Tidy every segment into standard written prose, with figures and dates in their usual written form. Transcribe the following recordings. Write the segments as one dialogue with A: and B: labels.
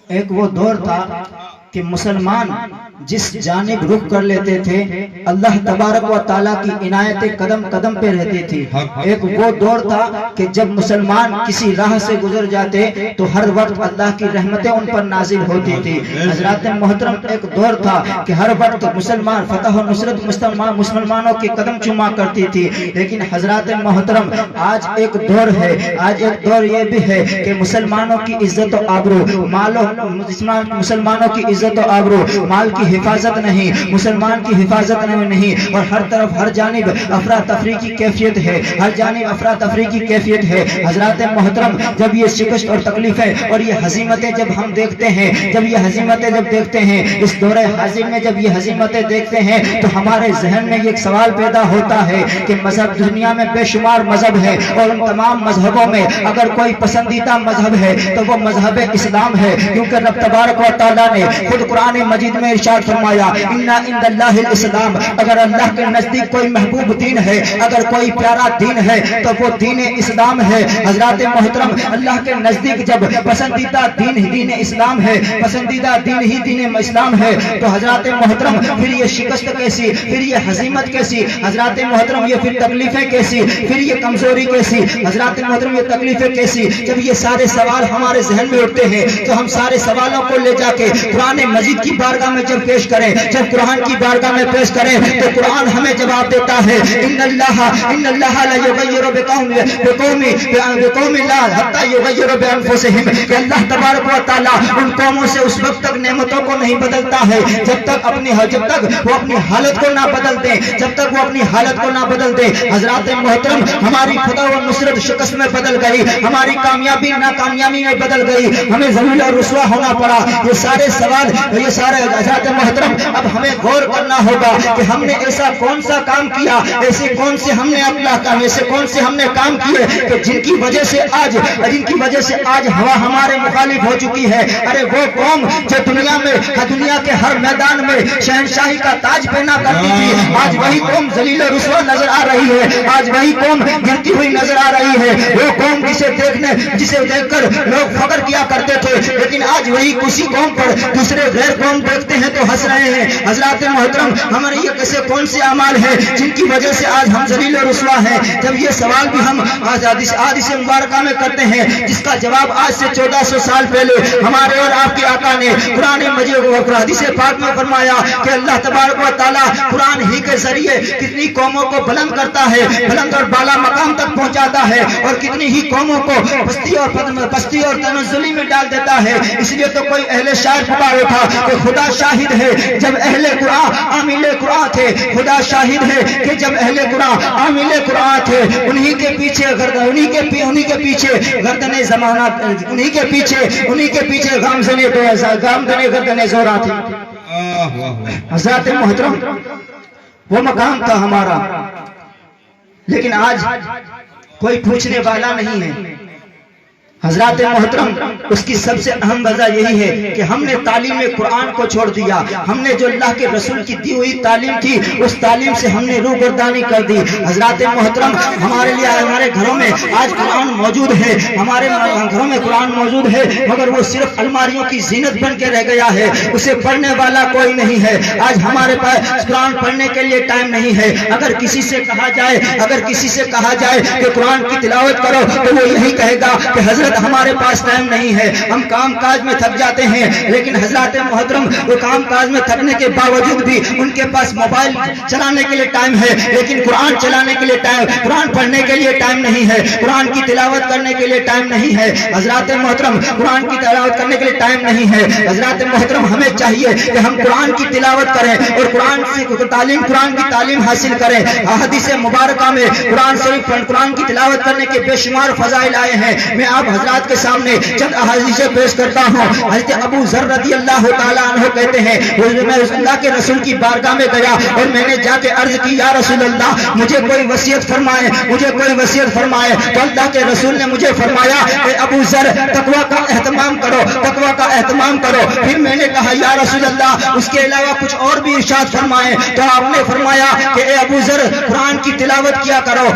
A: ایک وہ دور تھا کہ مسلمان جس جانب رخ کر لیتے تھے اللہ تبارک و تعالیٰ کی عنایتیں قدم قدم پہ رہتی تھی۔ ایک وہ دور تھا کہ جب مسلمان کسی راہ سے گزر جاتے تو ہر وقت اللہ کی رحمتیں ان پر نازل ہوتی تھی۔ حضرات محترم ایک دور تھا کہ ہر وقت مسلمان فتح و نصرت مسلمانوں کے قدم چوما کرتی تھی، لیکن حضرات محترم آج ایک دور ہے، آج ایک دور یہ بھی ہے کہ مسلمانوں کی عزت و آبرو مسلمانوں کی عزت و آبرو مال کی حفاظت نہیں، مسلمان کی حفاظت نہیں، اور ہر طرف ہر جانب افراتفری کی کیفیت ہے، ہر جانب افراتفری کی کیفیت ہے۔ حضرات محترم جب یہ شکست اور تکلیفیں اور یہ ہزیمتیں جب ہم دیکھتے ہیں، جب یہ ہزیمتیں جب دیکھتے ہیں، اس دور حاضر میں جب یہ ہزیمتیں دیکھتے ہیں تو ہمارے ذہن میں ایک سوال پیدا ہوتا ہے کہ مذہب دنیا میں بے شمار مذہب ہے، اور ان تمام مذہبوں میں اگر کوئی پسندیدہ مذہب ہے تو وہ مذہب اسلام ہے، کیونکہ رب تبارک و تعالیٰ نے خود قرآن مجید میں ارشاد فرمایا اِنَّا عِنْدَ اللَّهِ الْإِسْلَامِ، اگر اللہ کے نزدیک کوئی محبوب دین ہے، اگر کوئی پیارا دین ہے تو وہ دین اسلام ہے۔ حضرات محترم اللہ کے نزدیک جب پسندیدہ دین ہی دین اسلام ہے، پسندیدہ دین ہی دین اسلام ہے، تو حضرات محترم پھر یہ شکست کیسی، پھر یہ ہزیمت کیسی، حضرات محترم یہ پھر تکلیفیں کیسی، پھر یہ کمزوری کیسی، حضرات محترم یہ تکلیفیں کیسی۔ جب یہ سارے سوال ہمارے ذہن میں اٹھتے ہیں تو ہم سارے سوالوں کو لے جا کے قرآن مجید کی بارگاہ میں جب پیش کریں، جب قرآن کی بارگاہ میں پیش کریں تو قرآن ہمیں جواب دیتا ہے ان اللہ لا یغیر بقوم لا حتی یغیروا بانفسہم، کہ اللہ تبارک و تعالیٰ ان قوموں سے اس وقت تک نعمتوں کو نہیں بدلتا ہے جب تک وہ اپنی حالت کو نہ بدل دیں، جب تک وہ اپنی حالت کو نہ بدل دیں۔ حضرات محترم ہماری فتح و نصرت شکست میں بدل گئی، ہماری کامیابی ناکامیابی میں بدل گئی، ہمیں ذلیل اور رسوا ہونا پڑا۔ یہ سارے سوال، یہ سارے حضرات محترم اب ہمیں غور کرنا ہوگا کہ ہم نے ایسا کون سا کام کیا، ایسے کون سے ہم نے اپنا کام، ایسے کون سے ہم نے کام کیے کہ جن کی وجہ سے آج ہوا ہمارے مخالف ہو چکی ہے۔ ارے وہ قوم جو دنیا کے ہر میدان میں شہنشاہی کا تاج پہنا کرتی تھی، آج وہی قوم ذلیل و رسوا نظر آ رہی ہے، آج وہی قوم گرتی ہوئی نظر آ رہی ہے۔ وہ قوم جسے دیکھ کر لوگ فخر کیا کرتے تھے، لیکن آج وہی کسی قوم پر دوسرے غیر قوم دیکھتے ہیں تو ہنس رہے ہیں۔ حضرات محترم ہمارے یہ کیسے کون سے اعمال ہیں جن کی وجہ سے آج ہم ذلیل و رسوا ہیں؟ جب یہ سوال بھی ہم آج حدیث مبارکہ میں کرتے ہیں جس کا جواب آج سے 1400 سال پہلے ہمارے اور آپ کے آقا نے قرآن مجید و حدیث پاک میں فرمایا کہ اللہ تبارک و تعالیٰ قرآن ہی کے ذریعے کتنی قوموں کو بلند کرتا ہے، بلند اور بالا مقام تک پہنچاتا ہے، اور کتنی ہی قوموں کو پستی اور تنزلی میں ڈال دیتا ہے۔ اس لیے تو کوئی اہل شاعر پکارے تھا کہ خدا شاہد ہے جب اہل قرآن عامل قرآن تھے، خدا شاہد ہے کہ جب اہل قرآن عامل قرآن تھے، انہی کے پیچھے گردن زمانہ، انہی کے پیچھے گامزنے گردن زورا تھی۔ حضرات محترم وہ مقام تھا ہمارا، لیکن آج کوئی پوچھنے والا نہیں ہے۔ حضرات محترم اس کی سب سے اہم وجہ یہی ہے کہ ہم نے تعلیم قرآن کو چھوڑ دیا، ہم نے جو اللہ کے رسول کی دی ہوئی تعلیم تھی اس تعلیم سے ہم نے روگردانی کر دی۔ حضرات محترم ہمارے لیے ہمارے گھروں میں آج قرآن موجود ہے، ہمارے گھروں میں قرآن موجود ہے، مگر وہ صرف الماریوں کی زینت بن کے رہ گیا ہے، اسے پڑھنے والا کوئی نہیں ہے۔ آج ہمارے پاس قرآن پڑھنے کے لیے ٹائم نہیں ہے۔ اگر کسی سے کہا جائے کہ قرآن کی تلاوت کرو تو وہ یہی کہے گا کہ حضرت ہمارے پاس ٹائم نہیں ہے، ہم کام کاج میں تھک جاتے ہیں۔ لیکن حضرات محترم وہ کام کاج میں تھکنے کے باوجود بھی ان کے پاس موبائل چلانے کے لیے ٹائم ہے، لیکن قرآن چلانے کے لیے قرآن پڑھنے کے لیے ٹائم نہیں ہے، قرآن کی تلاوت کرنے کے لیے ٹائم نہیں ہے۔ حضرات محترم قرآن کی تلاوت کرنے کے لیے ٹائم نہیں ہے۔ حضرات محترم ہمیں چاہیے کہ ہم قرآن کی تلاوت کریں اور قرآن کی تعلیم حاصل کریں۔ حدیث مبارکہ میں قرآن کی تلاوت کرنے کے بے شمار فضائل آئے ہیں۔ میں آپ حضرات کے سامنے چند احادیث پیش کرتا ہوں۔ حضرت ابو ذر رضی اللہ تعالیٰ عنہ کہتے ہیں میں اللہ کے رسول کی بارگاہ میں گیا اور میں نے جا کے عرض کی یا رسول اللہ مجھے کوئی وصیت فرمائے، تو اللہ کے رسول نے مجھے فرمایا کہ ابو ذر تقوی کا اہتمام کرو۔ پھر میں نے کہا یا رسول اللہ اس کے علاوہ کچھ اور بھی ارشاد فرمائے، تو آپ نے فرمایا کہ اے ابو ذر قرآن کی تلاوت کیا کرو،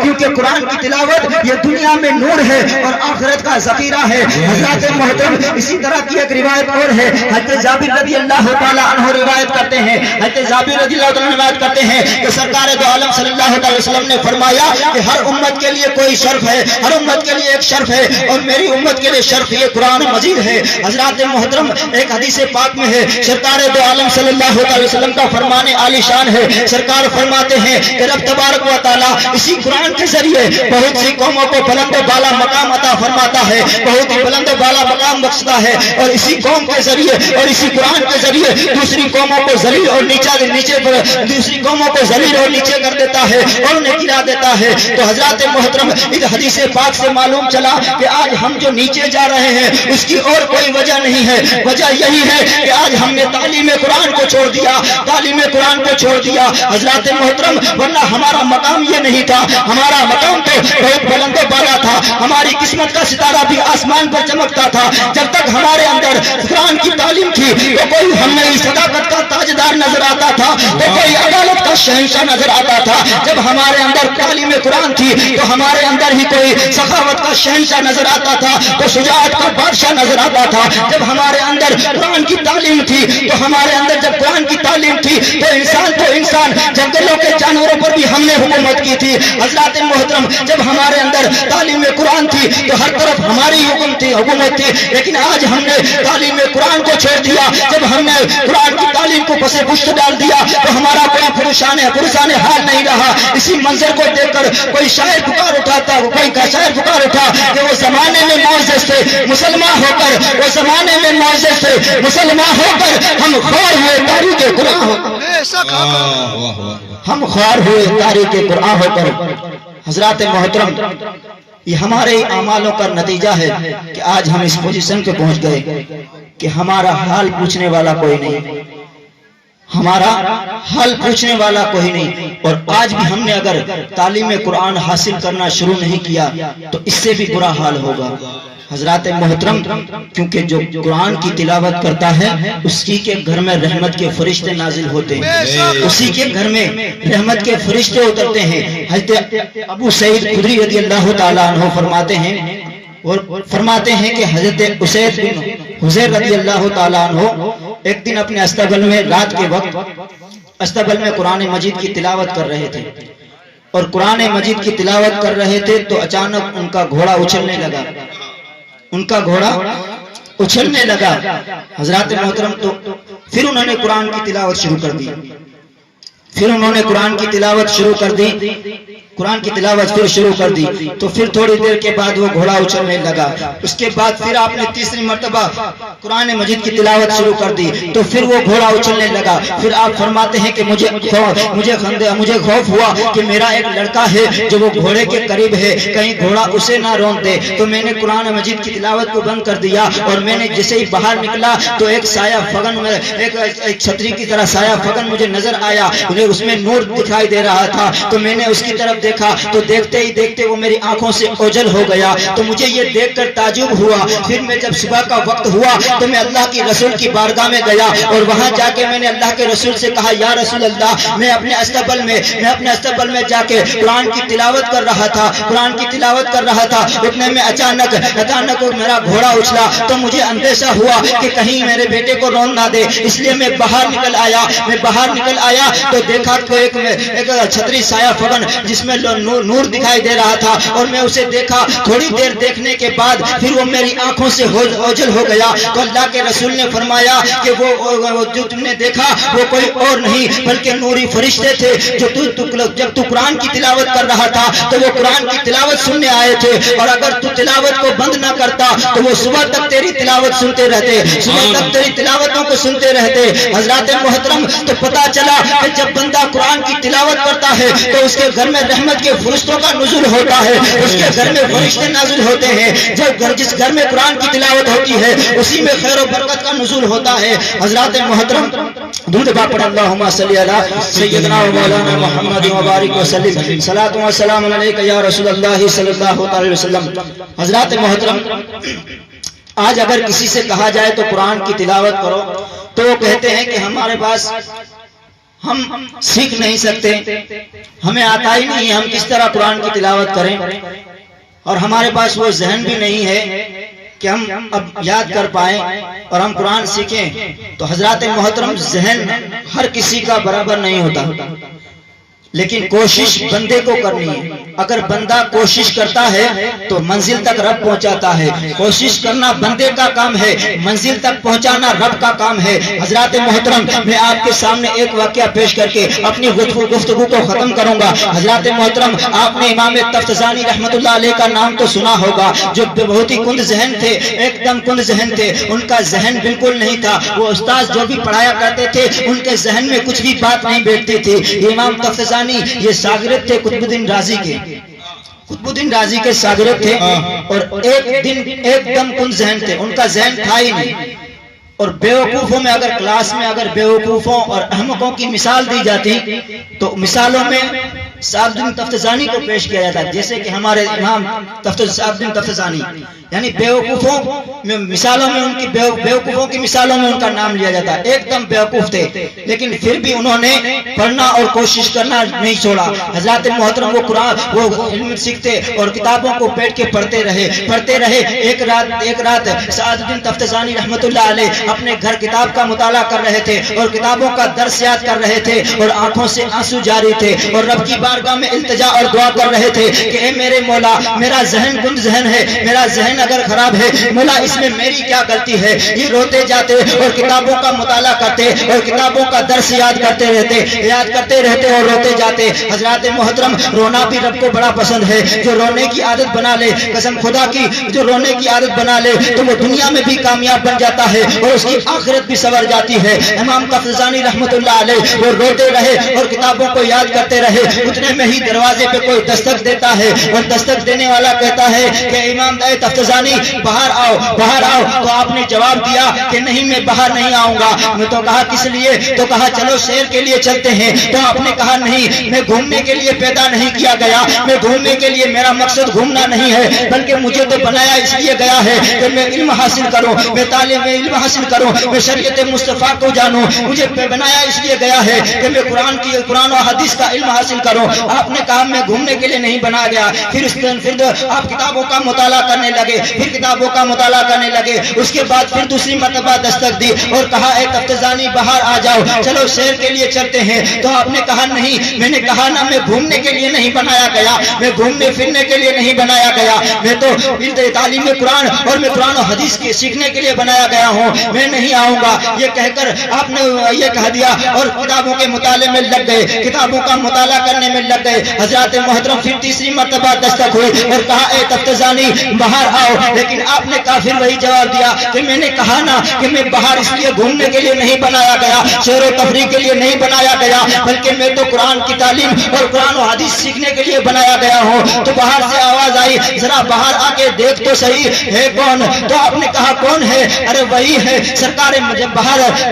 A: کیونکہ قرآن کی تلاوت یہ دنیا میں نور ہے اور آخرت کا ذخیرہ ہے۔ حضرات محترم اسی طرح کی ایک روایت اور ہے، حضرت جابر رضی اللہ تعالیٰ عنہ روایت کرتے ہیں، حضرت جابر رضی اللہ تعالیٰ عنہ روایت کرتے ہیں کہ سرکار دو عالم صلی اللہ علیہ وسلم نے فرمایا کہ ہر امت کے لیے کوئی شرف ہے، ہر امت کے لیے ایک شرف ہے، اور میری امت کے لیے شرف یہ قرآن مجید ہے۔ حضرات محترم ایک حدیث پاک میں ہے، سرکار دو عالم صلی اللہ علیہ وسلم کا فرمان عالی شان ہے، سرکار فرماتے ہیں کہ رب تبارک و تعالیٰ اسی قرآن کے ذریعے بہت سی قوموں کو بلند و بالا مقام عطا فرماتا ہے، بہت ہی بلند و بالا مقام بخشتا ہے، اور اسی قوم کے ذریعے اور اسی قرآن کے ذریعے دوسری قوموں کو ذلیل اور نیچے دوسری قوموں کو ذلیل اور نیچے کر دیتا ہے اور انہیں گرا دیتا ہے۔ تو حضرات محترم اس حدیث پاک سے معلوم چلا کہ آج ہم جو نیچے جا رہے ہیں اس کی اور کوئی وجہ نہیں ہے، وجہ یہی ہے کہ آج ہم نے تعلیم قرآن کو چھوڑ دیا، تعلیم قرآن کو چھوڑ دیا حضرات محترم، ورنہ ہمارا مقام یہ نہیں تھا، ہمارا مقام تو بہت بلند و بالا تھا، ہماری قسمت کا ستارہ بھی آسمان پر چمکتا تھا۔ جب تک ہمارے اندر قرآن کی تعلیم تھی تو کوئی ہمیں صداقت کا تاجدار نظر آتا تھا، تو کوئی عدالت کا شہنشاہ نظر آتا تھا۔ جب ہمارے اندر تعلیم قرآن تھی تو ہمارے اندر ہی کوئی سخاوت کا شہنشاہ نظر آتا تھا، تو شجاعت کا بادشاہ نظر آتا تھا۔ جب ہمارے اندر قرآن کی تعلیم تھی تو ہمارے اندر جب قرآن کی تعلیم تھی تو انسان جنگلوں کے جانوروں پر بھی ہم نے حکومت کی تھی۔ حضرات محترم جب ہمارے اندر تعلیم قرآن تھی تو ہر طرف ہماری حکومت تھی، لیکن آج ہم نے تعلیم قرآن کو چھوڑ دیا۔ جب ہم نے قرآن کی تعلیم کو پس پشت ڈال دیا تو ہمارا کوئی پرسان حال نہیں رہا۔ اسی منظر کو دیکھ کر کوئی شاعر پکار اٹھاتا، کوئی شاعر پکار اٹھا کہ وہ زمانے میں معزز تھے مسلمان ہو کر، وہ زمانے میں معزز تھے مسلمان ہو کر، ہم خوار ہوئے تاریخ قرآن ہو کر، ہم خوار ہوئے تاریخ قرآن ہو کر۔ حضرات محترم یہ ہمارے اعمالوں کا نتیجہ ہے کہ آج ہم اس پوزیشن پہ پہنچ گئے کہ ہمارا حال پوچھنے والا کوئی نہیں، ہمارا حال پوچھنے والا کوئی نہیں۔ اور آج بھی ہم نے اگر تعلیم قرآن حاصل کرنا شروع نہیں کیا تو اس سے بھی برا حال ہوگا۔ حضرات محترم کیونکہ جو قرآن کی تلاوت کرتا ہے اسی کے گھر میں رحمت کے فرشتے نازل ہوتے ہیں، اسی کے گھر میں رحمت کے فرشتے اترتے ہیں۔ حضرت ابو سعید خدری رضی اللہ تعالیٰ عنہ فرماتے ہیں کہ حضرت اسید بن حضیر رضی اللہ تعالیٰ عنہ ایک دن اپنے استقبل میں رات کے وقت استقبل میں قرآن مجید کی تلاوت کر رہے تھے، اور قرآن مجید کی تلاوت کر رہے تھے تو اچانک ان کا گھوڑا اچھلنے لگا، ان کا گھوڑا اچھلنے لگا۔ حضرات محترم تو پھر انہوں نے قرآن کی تلاوت شروع کر دی، پھر انہوں نے قرآن کی تلاوت شروع کر دی، قرآن کی تلاوت پھر شروع کر دی تو پھر تھوڑی دیر کے بعد وہ گھوڑا اچھلنے لگا۔ اس کے بعد پھر آپ نے تیسری مرتبہ قرآن مجید کی تلاوت شروع کر دی تو پھر وہ گھوڑا اچھلنے لگا۔ پھر آپ فرماتے ہیں کہ مجھے خوف ہوا کہ میرا ایک لڑکا ہے جو وہ گھوڑے کے قریب ہے، کہیں گھوڑا اسے نہ رون دے، تو میں نے قرآن مجید کی تلاوت کو بند کر دیا، اور میں نے جیسے ہی باہر نکلا تو ایک سایہ فگن میں ایک چھتری کی طرح سایہ فگن مجھے نظر آیا، اس میں نور دکھائی دے رہا تھا، تو میں نے اس کی طرف دیکھا تو دیکھتے ہی دیکھتے وہ میری آنکھوں سے اوجھل ہو گیا۔ تو مجھے یہ دیکھ کر تعجب ہوا۔ پھر میں جب صبح کا وقت ہوا تو میں اللہ کی رسول کی بارگاہ میں گیا، اور وہاں جا کے میں نے اللہ کے رسول سے کہا یا رسول اللہ میں اپنے استقبل میں جا کے قرآن کی تلاوت کر رہا تھا، قرآن کی تلاوت کر رہا تھا، اتنے میں اچانک میرا گھوڑا اچھلا، تو مجھے اندیشہ ہوا کہ کہیں میرے بیٹے کو رون نہ دے، اس لیے میں باہر نکل آیا تو دیکھا تو ایک چھتری سایہ فگن جس میں نور دکھائی دے رہا تھا، اور میں اسے دیکھا۔ تھوڑی دیر دیکھنے کے بعد پھر وہ میری آنکھوں سے اوجھل ہو گیا، تو اللہ کے رسول نے فرمایا کہ وہ جو تم نے دیکھا وہ کوئی اور نہیں بلکہ نوری فرشتے تھے جو جب تو قرآن کی تلاوت کر رہا تھا تو وہ قرآن کی تلاوت سننے آئے تھے، اور اگر تو تلاوت کو بند نہ کرتا تو وہ صبح تک تیری تلاوت سنتے رہتے، صبح تک تیری تلاوتوں کو سنتے رہتے۔ حضرات محترم تو پتا چلا کہ جب بندہ قرآن کی تلاوت کرتا ہے تو اس کے گھر میں رحمت کے فرشتوں کا نزول ہوتا ہے، اس کے گھر میں فرشتے نازل ہوتے ہیں۔ جس گھر میں قرآن کی تلاوت ہوتی ہے اسی میں خیر و برکت کا نزول ہوتا ہے۔ حضرات محترم درود پڑھ اللہم صلی علی سیدنا و مولانا محمد و بارک وسلم، صلاۃ و سلام علیک یا رسول اللہ صلی اللہ علیہ وسلم۔ حضرات محترم آج اگر کسی سے کہا جائے تو قرآن کی تلاوت کرو تو وہ کہتے ہیں کہ ہمارے پاس ہم سیکھ نہیں سکتے، ہمیں آتا ہی نہیں، ہم کس طرح قرآن کی تلاوت کریں۔ اور ہمارے پاس وہ ذہن بھی نہیں ہے کہ ہم اب یاد کر پائیں اور ہم قرآن سیکھیں. تو حضرات محترم ذہن ہر کسی کا برابر نہیں ہوتا، لیکن کوشش بندے کو کرنی ہے. اگر بندہ کوشش کرتا ہے تو منزل تک رب پہنچاتا ہے. کوشش کرنا بندے کا کام ہے، منزل تک پہنچانا رب کا کام ہے. حضرات محترم میں آپ کے سامنے ایک واقعہ پیش کر کے اپنی گفتگو کو ختم کروں گا. حضرات محترم آپ نے امام تفتزانی رحمت اللہ علیہ کا نام تو سنا ہوگا، جو بہت ہی کند ذہن تھے، ایک دم کند ذہن تھے. ان کا ذہن بالکل نہیں تھا، وہ استاد جو بھی پڑھایا کرتے تھے ان کے ذہن میں کچھ بھی بات نہیں بیٹھتی تھی. امام تفتزانی یہ شاگرد تھے قطب الدین رازی کے، قطب الدین رازی کے شاگرد تھے. اور ایک دم کند ذہن تھے، ان کا ذہن تھا ہی نہیں. اور بیوقوفوں میں اگر کلاس میں اگر بیوقوفوں اور احمقوں کی مثال دی جاتی تو مثالوں میں صاحب الدین تفتزانی کو پیش کیا جاتا ہے. جیسے کہ ہمارے امام صاحب الدین تفتزانی، یعنی بیوقوفوں میں مثالوں میں ان کی بیوقوفوں کی مثالوں میں ان کا نام لیا جاتا ہے. ایک دم بیوقوف تھے، لیکن پھر بھی انہوں نے پڑھنا اور کوشش کرنا نہیں چھوڑا. حضرات محترم وہ قرآن وہ علم سیکھتے اور کتابوں کو بیٹھ کے پڑھتے رہے. ایک رات صاحب الدین تفتزانی رحمت اللہ علیہ اپنے گھر کتاب کا مطالعہ کر رہے تھے اور کتابوں کا درس یاد کر رہے تھے اور آنکھوں سے آنسو جاری تھے اور رب کی بارگاہ میں التجا اور دعا کر رہے تھے کہ اے میرے مولا، میرا ذہن کند ذہن ہے، میرا ذہن اگر خراب ہے مولا اس میں میری کیا غلطی ہے. یہ روتے جاتے اور کتابوں کا مطالعہ کرتے اور کتابوں کا درس یاد کرتے رہتے اور روتے جاتے. حضرات محترم رونا بھی رب کو بڑا پسند ہے. جو رونے کی عادت بنا لے، قسم خدا کی جو رونے کی عادت بنا لے تو وہ دنیا میں بھی کامیاب بن جاتا ہے اور اس کی آخرت بھی سنور جاتی ہے. امام تفتزانی رحمت اللہ علیہ وہ روتے رہے اور کتابوں کو یاد کرتے رہے. اتنے میں ہی دروازے پہ کوئی دستک دیتا ہے اور دستک دینے والا کہتا ہے کہ امام تفتزانی باہر آؤ. تو آپ نے جواب دیا کہ نہیں میں باہر نہیں آؤں گا. میں تو کہا کس لیے؟ تو کہا چلو سیر کے لیے چلتے ہیں. تو آپ نے کہا نہیں، میں گھومنے کے لیے پیدا نہیں کیا گیا، میں گھومنے کے لیے میرا مقصد گھومنا نہیں ہے، بلکہ مجھے تو بنایا اس لیے گیا ہے کہ میں علم حاصل کروں، میں تعلیم علم حاصل کروں، میں شریعت مصطفیٰ کو جانوں. مجھے بنایا اس لیے گیا ہے کہ میں قرآن و حدیث کا علم حاصل کروں. آپ نے کہا میں گھومنے کے لیے نہیں بنا گیا. پھر آپ کتابوں کا مطالعہ کرنے لگے. اس کے بعد پھر دوسری مرتبہ دستک دی اور کہا اے تفتزانی باہر آ جاؤ، چلو سیر کے لیے چلتے ہیں. تو آپ نے کہا نہیں، میں نے کہا نا میں گھومنے کے لیے نہیں بنایا گیا، میں گھومنے پھرنے کے لیے نہیں بنایا گیا، میں تو تعلیم قرآن اور میں قرآن و حدیث کے سیکھنے کے لیے بنایا گیا ہوں، میں نہیں آؤں گا. یہ کہہ کر آپ نے یہ کہہ دیا اور کتابوں کے مطالعے میں لگ گئے، کتابوں کا مطالعہ کرنے میں لگ گئے. حضرات محترم پھر تیسری مرتبہ دستک ہوئی اور کہا اے تفتزانی باہر آؤ. لیکن آپ نے کہا پھر وہی جواب دیا کہ میں نے کہا نا کہ میں باہر اس لیے گھومنے کے لیے نہیں بنایا گیا، شعر و تفریح کے لیے نہیں بنایا گیا، بلکہ میں تو قرآن کی تعلیم اور قرآن و حدیث سیکھنے کے لیے بنایا گیا ہوں. تو باہر سے آواز آئی ذرا باہر آ کے دیکھ تو صحیح ہے کون. تو آپ نے کہا کون ہے؟ ارے وہی ہے سرکار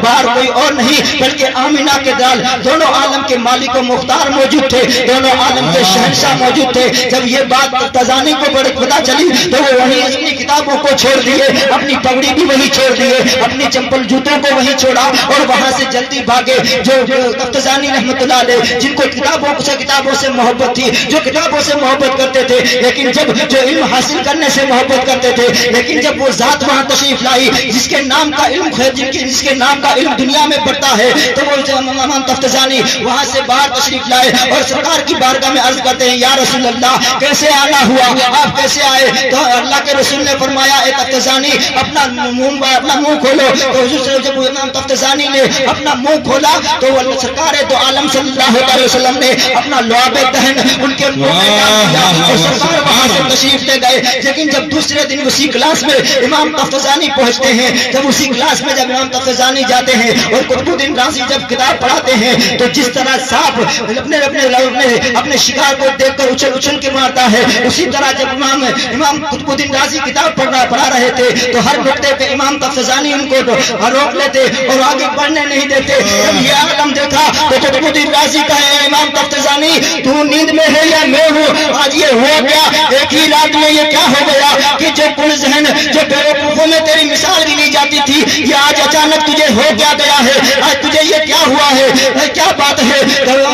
A: باہر کوئی اور نہیں بلکہ آمینہ کے دال، دونوں عالم کے مالک و مختار موجود تھے، دونوں عالم کے شہنشاہ موجود تھے. جب یہ بات تفتزانی کو بڑے پتہ چلی تو وہ وہیں اپنی کتابوں کو چھوڑ دیے، اپنی پگڑی بھی وہیں چھوڑ دیے، اپنی چمپل جوتوں کو وہیں چھوڑا اور وہاں سے جلدی بھاگے. جو تفتزانی رحمت اللہ علیہ جن کو کتابوں سے محبت تھی، جو کتابوں سے محبت کرتے تھے، لیکن جو علم حاصل کرنے سے محبت کرتے تھے، لیکن جب وہ ذات وہاں تشریف لائی جس کے نام کا علم دنیا میں بڑھتا ہے، تو وہ امام تفتزانی وہاں سے باہر تشریف لائے اور سرکار کی بارگاہ میں عرض کرتے ہیں یا رسول اللہ کیسے آنا ہوا، آپ کیسے آئے؟ تو اللہ کے رسول نے فرمایا اے تفتزانی اپنا منہ کھولو. تو جب امام تفتزانی نے اپنا منہ کھولا تو سرکار دو عالم صلی اللہ علیہ وسلم نے اپنا لعاب دہن ان کے منہ میں ڈال دیا اور سرکار وہاں سے تشریف لے گئے. لیکن جب دوسرے دن اسی کلاس میں امام تفتزانی پہنچتے ہیں، جب اسی کلاس میں جب امام تفتزانی جاتے ہیں اور قطب الدین رازی جب کتاب پڑھاتے ہیں تو جس طرح سانپ اپنے شکار کو دیکھ کر اچھل کے مارتا ہے، اسی طرح جب امام قطب الدین رازی کتاب پڑھا رہے تھے تو ہر نقطے پہ امام تفتزانی ان کو روک لیتے اور آگے بڑھنے نہیں دیتے. جب یہ عالم دیکھا تو قطب الدین رازی کہے امام تفتزانی تو نیند میں ہے یا میں ہوں؟ آج یہ ہوا کیا؟ ایک ہی رات میں یہ کیا ہو گیا کہ جو کل ذہن جو بیوقوفوں میں تیری مثال بھی نہیں جاتی تھی، یہ آج اچانک تجھے ہو کیا گیا ہے؟ آج تجھے یہ کیا ہوا ہے؟ کیا بات ہے؟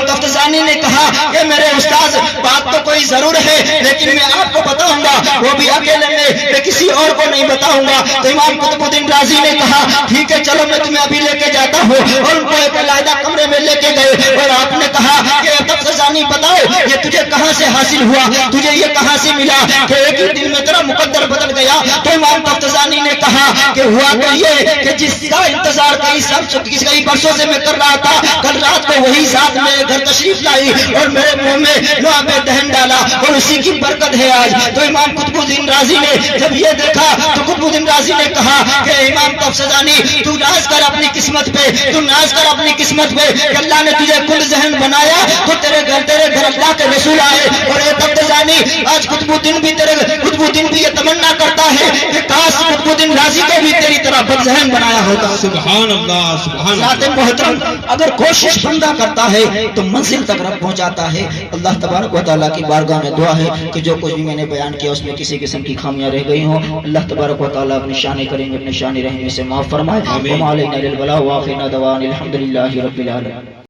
A: تفتزانی نے کہا کہ میرے استاذ بات تو کوئی ضرور ہے لیکن میں آپ کو بتاؤں گا وہ بھی اکیلے میں کسی اور کو نہیں بتاؤں گا. تو امام قطب الدین رازی نے کہا ٹھیک ہے چلو میں تمہیں ابھی لے کے جاتا ہوں, اور ان کو ایک علیحدہ کمرے میں لے کے گئے اور آپ نے کہا کہ تفتزانی بتاؤ یہ تجھے کہاں سے حاصل ہوا, تجھے یہ کہاں سے ملا کہ ایک ہی دن میں تیرا مقدر بدل گیا. تو امام تفتزانی نے کہا کہ ہوا تو یہ کہ جس کا انتظار کئی برسوں سے میں کر رہا تھا, کل رات کو وہی ذات میرے گھر تشریف لائی اور میرے منہ میں لعاب دہن ڈالا اور اسی کی برکت ہے آج. تو امام قطب الدین رازی نے جب یہ دیکھا تو قطب الدین رازی نے کہا کہ امام تفتزانی تو ناز کر اپنی قسمت پہ, تو ناز کر اپنی قسمت پہ کہ اللہ نے تجھے کل ذہن بنایا تو تیرے گھر اللہ کے رسول آئے. اور اے تفتزانی آج قطب الدین بھی یہ تمنا کرتا ہے کہ کاش قطب الدین رازی کو بھی تیری طرح بد ذہن بنایا ہوتا.
B: سبحان اللہ سبحان
A: ذات
B: اللہ.
A: محترم اگر کوشش بندہ کرتا ہے تو منزل تک رب پہنچاتا ہے. اللہ تبارک و تعالیٰ کی بارگاہ میں دعا ہے کہ جو کچھ بھی میں نے بیان کیا اس میں کسی قسم کی خامیاں رہ گئی ہوں, اللہ تبارک و تعالیٰ اپنی شان کریم اپنی شان رحمی سے معاف فرمائے. وما علینا الا البلاغ وآخرنا دعوانا الحمدللہ رب العالمین.